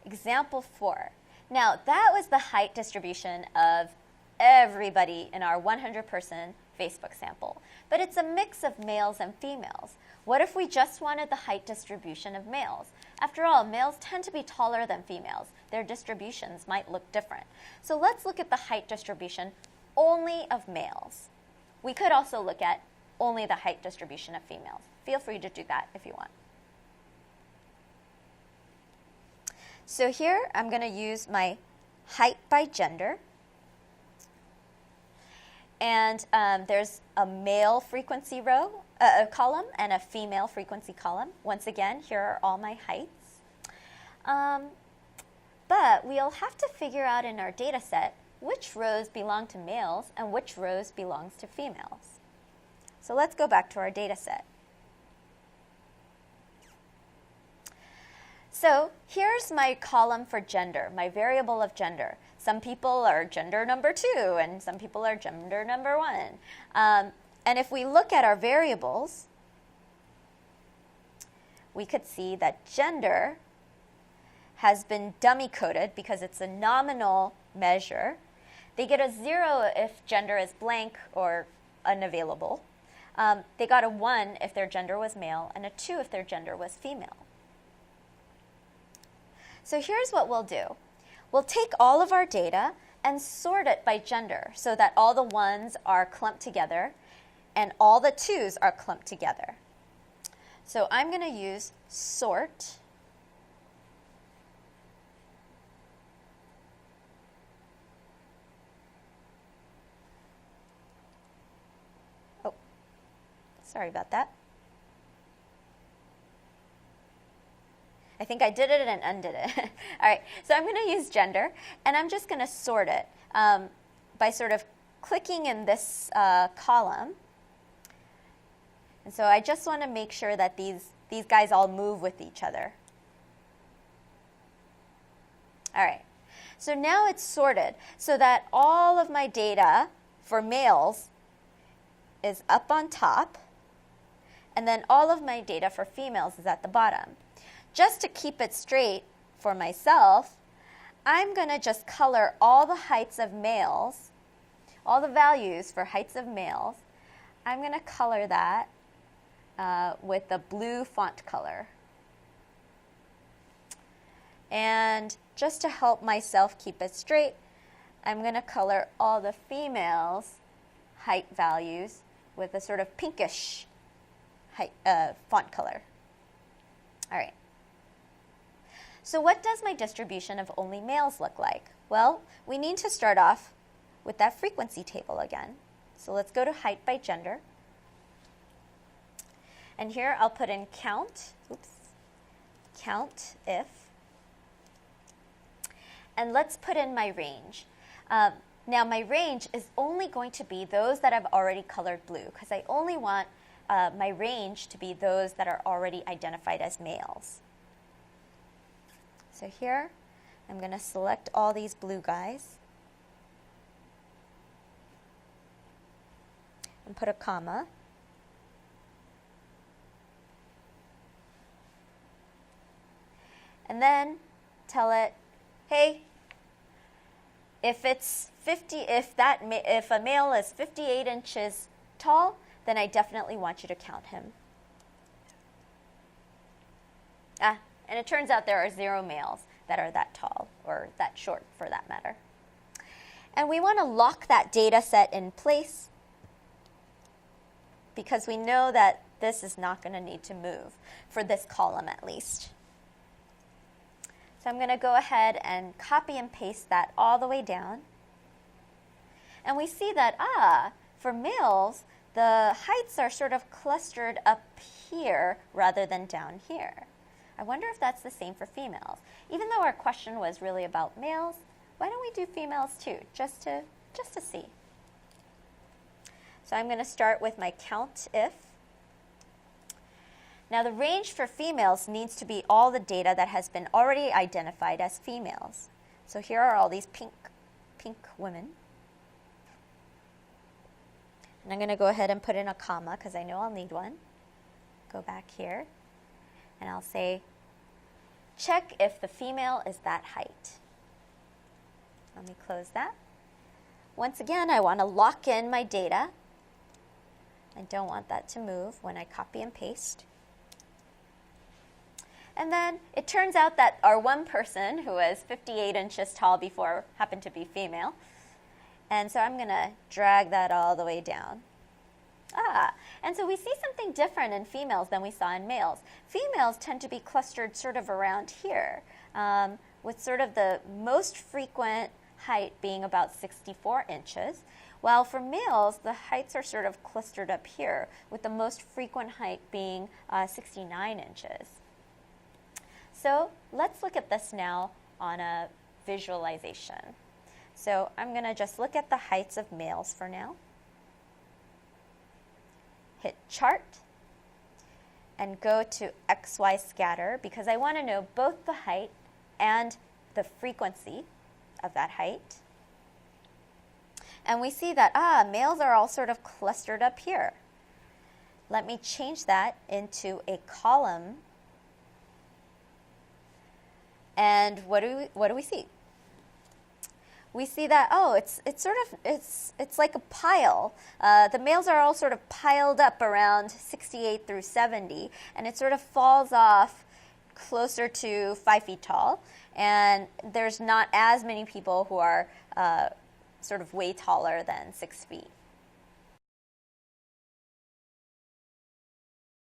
Example 4. Now, that was the height distribution of everybody in our 100-person Facebook sample. But it's a mix of males and females. What if we just wanted the height distribution of males? After all, males tend to be taller than females. Their distributions might look different. So let's look at the height distribution only of males. We could also look at only the height distribution of females. Feel free to do that if you want. So here I'm going to use my height by gender. And there's a male frequency column and a female frequency column. Once again, here are all my heights. But we'll have to figure out in our data set which rows belong to males and which rows belongs to females. So let's go back to our data set. So here's my column for gender, my variable of gender. Some people are gender number 2, and some people are gender number 1. And if we look at our variables, we could see that gender has been dummy coded because it's a nominal measure. They get a 0 if gender is blank or unavailable. They got a 1 if their gender was male, and a 2 if their gender was female. So here's what we'll do. We'll take all of our data and sort it by gender so that all the 1s are clumped together and all the 2s are clumped together. So I'm going to use sort. Oh, sorry about that. I think I did it and undid it. All right, so I'm going to use gender, and I'm just going to sort it by sort of clicking in this column. And so I just want to make sure that these guys all move with each other. All right, so now it's sorted so that all of my data for males is up on top, and then all of my data for females is at the bottom. Just to keep it straight for myself, I'm going to just color all the heights of males, all the values for heights of males. I'm going to color that with the blue font color. And just to help myself keep it straight, I'm going to color all the females' height values with a sort of pinkish font color. All right. So what does my distribution of only males look like? Well, we need to start off with that frequency table again. So let's go to height by gender. And here I'll put in count if. And let's put in my range. Now my range is only going to be those that I've already colored blue because I only want my range to be those that are already identified as males. So here, I'm going to select all these blue guys and put a comma. And then tell it, hey, if a male is 58 inches tall, then I definitely want you to count him. And it turns out there are 0 males that are that tall, or that short for that matter. And we want to lock that data set in place because we know that this is not going to need to move, for this column at least. So I'm going to go ahead and copy and paste that all the way down. And we see that, for males, the heights are sort of clustered up here rather than down here. I wonder if that's the same for females. Even though our question was really about males, why don't we do females too, just to see. So I'm going to start with my count if. Now the range for females needs to be all the data that has been already identified as females. So here are all these pink women. And I'm going to go ahead and put in a comma because I know I'll need one. Go back here. And I'll say check if the female is that height. Let me close that. Once again, I want to lock in my data. I don't want that to move when I copy and paste. And then it turns out that our one person who was 58 inches tall before happened to be female. And so I'm going to drag that all the way down. And so we see something different in females than we saw in males. Females tend to be clustered sort of around here, with sort of the most frequent height being about 64 inches, while for males, the heights are sort of clustered up here, with the most frequent height being 69 inches. So let's look at this now on a visualization. So I'm going to just look at the heights of males for now. Hit Chart and go to XY scatter because I want to know both the height and the frequency of that height. And we see that, males are all sort of clustered up here. Let me change that into a column. And what do we see? We see that, it's like a pile. The males are all sort of piled up around 68 through 70, and it sort of falls off closer to 5 feet tall. And there's not as many people who are sort of way taller than 6 feet.